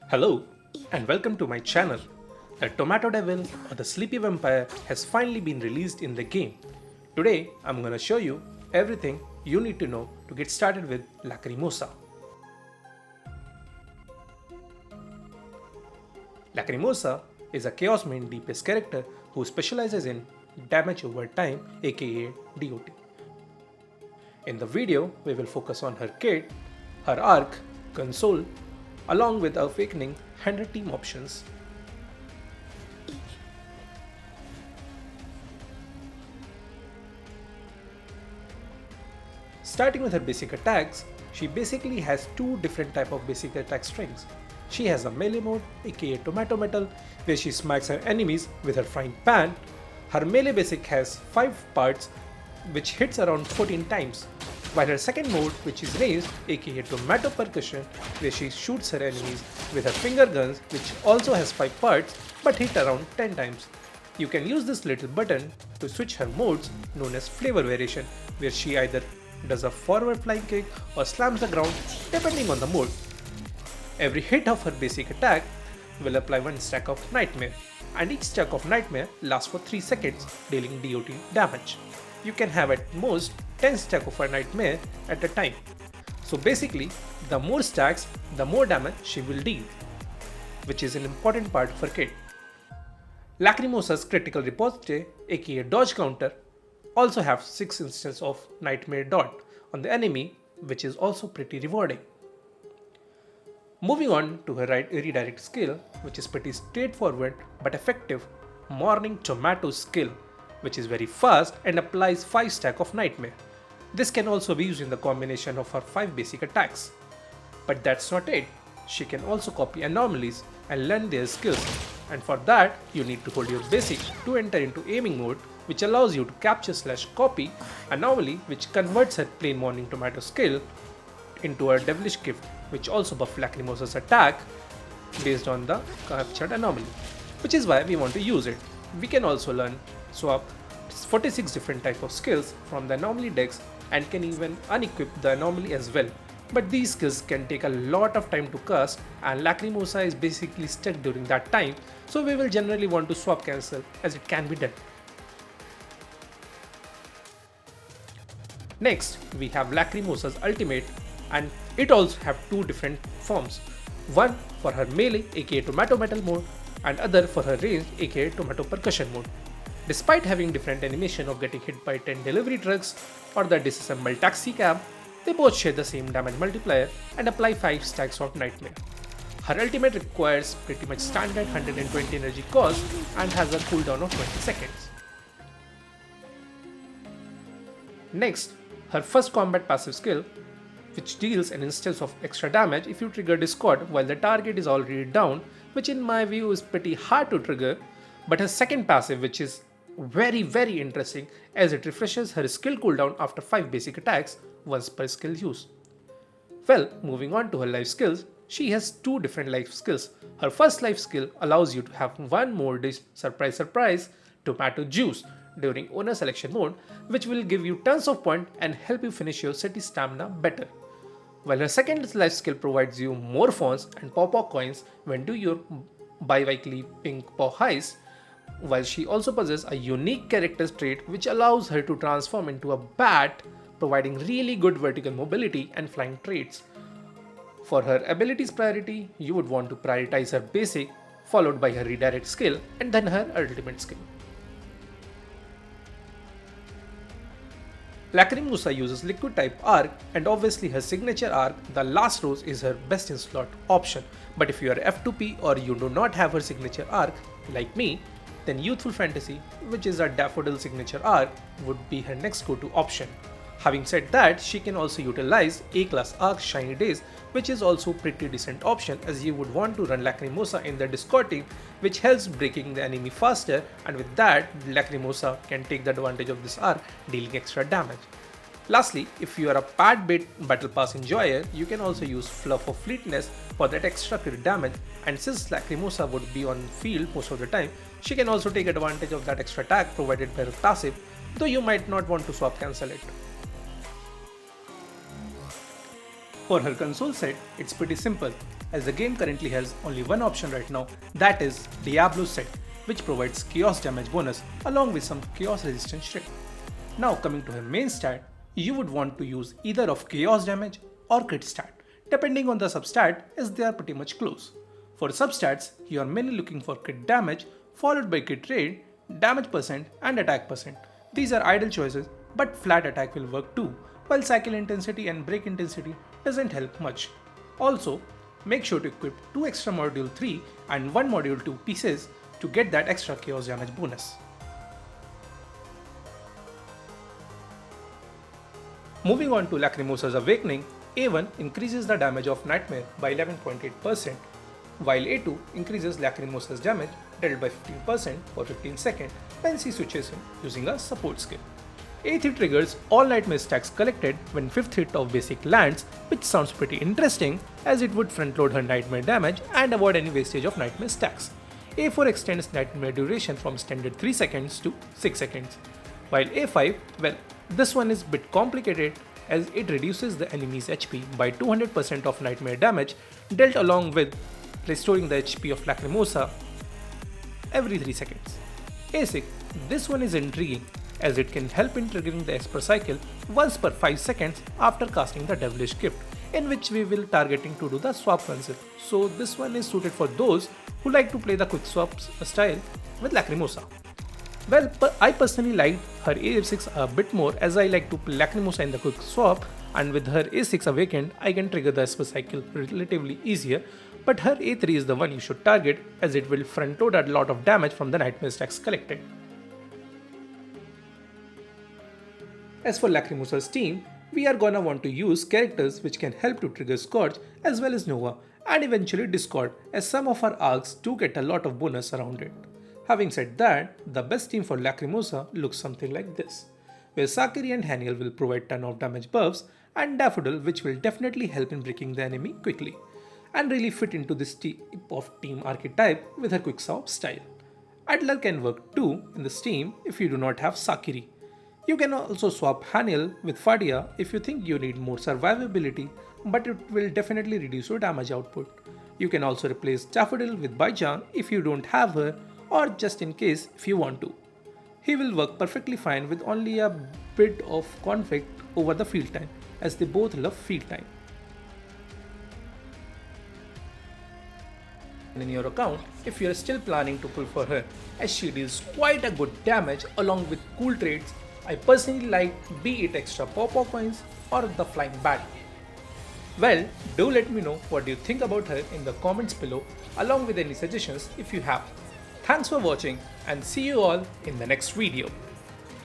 Hello and welcome to my channel. The Tomato Devil or the Sleepy Vampire has finally been released in the game. Today I'm gonna show you everything you need to know to get started with Lacrimosa. Lacrimosa is a Chaos Main DPS character who specializes in damage over time, aka DOT. In the video, we will focus on her kit, her arc, console, along with awakening and her team options. Starting with her basic attacks, she basically has two different type of basic attack strings. She has a melee mode, aka Tomato Metal, where she smacks her enemies with her frying pan. Her melee basic has 5 parts which hits around 14 times, while her second mode, which is ranged, aka Tomato Percussion, where she shoots her enemies with her finger guns, which also has 5 parts but hit around 10 times. You can use this little button to switch her modes known as flavor variation, where she either does a forward flying kick or slams the ground depending on the mode. Every hit of her basic attack will apply 1 stack of Nightmare, and each stack of Nightmare lasts for 3 seconds, dealing DOT damage. You can have at most 10 stacks of her Nightmare at a time. So basically, the more stacks, the more damage she will deal, which is an important part of her kit. Lacrimosa's critical riposte, aka dodge counter, also have 6 instances of Nightmare dot on the enemy, which is also pretty rewarding. Moving on to her redirect skill, which is pretty straightforward but effective, Morning Tomato skill, which is very fast and applies 5 stack of Nightmare. This can also be used in the combination of her 5 basic attacks. But that's not it, she can also copy anomalies and learn their skills, and for that you need to hold your basic to enter into aiming mode, which allows you to capture/copy anomaly, which converts her plain Morning Tomato skill into a devilish gift, which also buffs Lacrimosa's attack based on the captured anomaly, which is why we want to use it. We can also swap 46 different type of skills from the anomaly decks and can even unequip the anomaly as well. But these skills can take a lot of time to cast, and Lacrimosa is basically stuck during that time, so we will generally want to swap cancel as it can be done. Next, we have Lacrimosa's ultimate, and it also have 2 different forms. One for her melee, aka Tomato Metal mode, and other for her ranged, aka Tomato Percussion mode. Despite having different animation of getting hit by 10 delivery trucks or the disassembled taxi cab, they both share the same damage multiplier and apply 5 stacks of Nightmare. Her ultimate requires pretty much standard 120 energy cost and has a cooldown of 20 seconds. Next, her first combat passive skill, which deals an instance of extra damage if you trigger Discord while the target is already down, which in my view is pretty hard to trigger, but her second passive, which is very interesting, as it refreshes her skill cooldown after 5 basic attacks once per skill use. Well, moving on to her life skills, she has 2 different life skills. Her first life skill allows you to have 1 more dish, surprise, tomato juice during owner selection mode, which will give you tons of points and help you finish your city stamina better. While her second life skill provides you more fonts and pawpaw coins when do your bi-weekly pink paw heist, while she also possesses a unique character trait which allows her to transform into a bat, providing really good vertical mobility and flying traits. For her abilities priority, you would want to prioritize her basic, followed by her redirect skill, and then her ultimate skill. Lacrimosa uses liquid type arc, and obviously her signature arc, the last rose, is her best in slot option. But if you are F2P or you do not have her signature arc, like me, then Youthful Fantasy, which is a Daffodil signature arc, would be her next go-to option. Having said that, she can also utilize A-class arc Shiny Days, which is also pretty decent option, as you would want to run Lacrimosa in the Discord team, which helps breaking the enemy faster, and with that, Lacrimosa can take the advantage of this arc, dealing extra damage. Lastly, if you are a pad-bait battle pass enjoyer, you can also use Fluff of Fleetness for that extra crit damage, and since Lacrimosa would be on field most of the time, she can also take advantage of that extra attack provided by her passive, though you might not want to swap cancel it. For her console set, it's pretty simple, as the game currently has only one option right now, that is Diablo set, which provides chaos damage bonus along with some chaos resistance shit. Now coming to her main stat, you would want to use either of chaos damage or crit stat, depending on the substat as they are pretty much close. For substats, you are mainly looking for crit damage followed by crit rate, damage percent and attack percent. These are ideal choices, but flat attack will work too, while cycle intensity and break intensity doesn't help much. Also, make sure to equip 2 extra module 3 and 1 module 2 pieces to get that extra chaos damage bonus. Moving on to Lacrimosa's Awakening, A1 increases the damage of Nightmare by 11.8%, while A2 increases Lacrimosa's damage dealt by 15% for 15 seconds when she switches in using a support skill. A3 triggers all Nightmare stacks collected when 5th hit of basic lands, which sounds pretty interesting as it would front load her Nightmare damage and avoid any wastage of Nightmare stacks. A4 extends Nightmare duration from standard 3 seconds to 6 seconds. While A5, well, this one is a bit complicated as it reduces the enemy's HP by 200% of Nightmare damage dealt along with restoring the HP of Lacrimosa every 3 seconds. A6, this one is intriguing as it can help in triggering the Esper cycle once per 5 seconds after casting the Devilish Gift, in which we will targeting to do the swap concept. So this one is suited for those who like to play the quick swap style with Lacrimosa. Well, I personally liked her A6 a bit more as I like to play Lacrimosa in the quick swap, and with her A6 awakened I can trigger the Esper cycle relatively easier, but her A3 is the one you should target as it will front load a lot of damage from the Nightmare stacks collected. As for Lacrimosa's team, we are gonna want to use characters which can help to trigger Scorch as well as Nova and eventually Discord, as some of our arcs do get a lot of bonus around it. Having said that, the best team for Lacrimosa looks something like this, where Sakiri and Haniel will provide ton of damage buffs and Daffodil, which will definitely help in breaking the enemy quickly and really fit into this type of team archetype with her quick swap style. Adler can work too in this team if you do not have Sakiri. You can also swap Haniel with Fadia if you think you need more survivability, but it will definitely reduce your damage output. You can also replace Daffodil with Baijan if you don't have her, or just in case if you want to. He will work perfectly fine with only a bit of conflict over the field time, as they both love field time. In your account, if you are still planning to pull for her, as she deals quite a good damage along with cool traits, I personally like be it extra Pawpaw coins or the Flying Bat. Well, do let me know what you think about her in the comments below, along with any suggestions if you have. Thanks for watching and see you all in the next video.